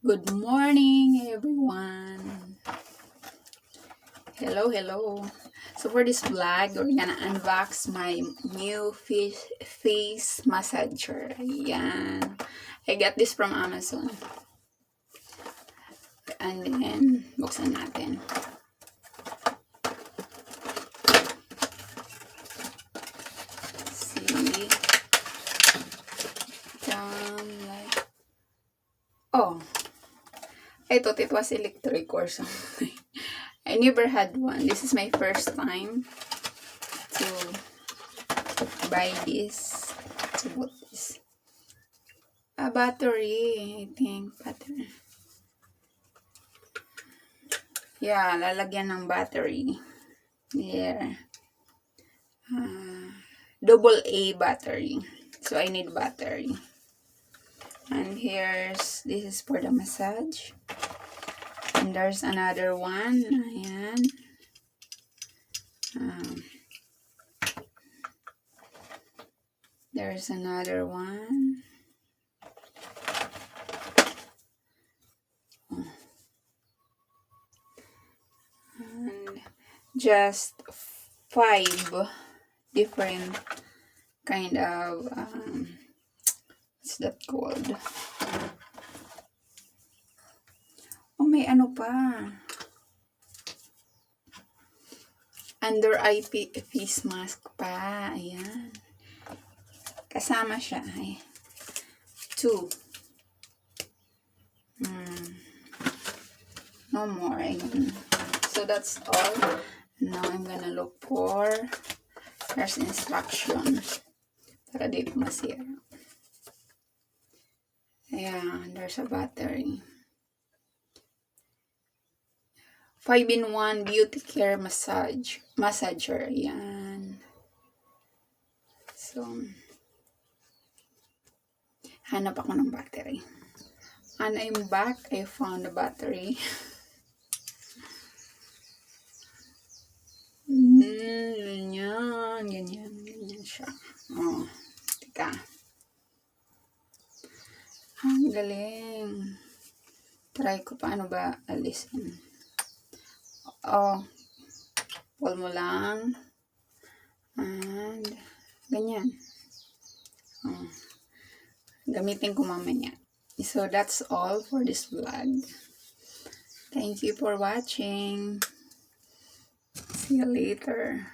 Good morning, everyone. Hello. So for this vlog, we're gonna unbox my new face massager. Ayan. I got this from Amazon. And then, buksan natin. See? Oh. I thought it was electric or something. I never had one. This is my first time to buy this. To put this. A battery, I think. Battery. Yeah, lalagyan ng battery. Here. AA battery. So I need battery. And this is for the massage. And there's another one. Ayan. There's another one. And just 5 different kind of what's that called? Oh, may ano pa. Under eye face mask pa. Ayan. Kasama siya. Ay. 2. No more. Ayan. So that's all. Now I'm gonna look for there's instruction para di ko masira. Ayan. There's a battery. 5-in-1 beauty care massager. Ayan. So, hanap ako ng battery. And I'm back. I found the battery. Ganyan siya. Oh, tika. Ang galing. Try ko paano ba alisin. Oh, pull mo lang. And, ganyan. Oh, gamitin ko mamaya. So, that's all for this vlog. Thank you for watching. See you later.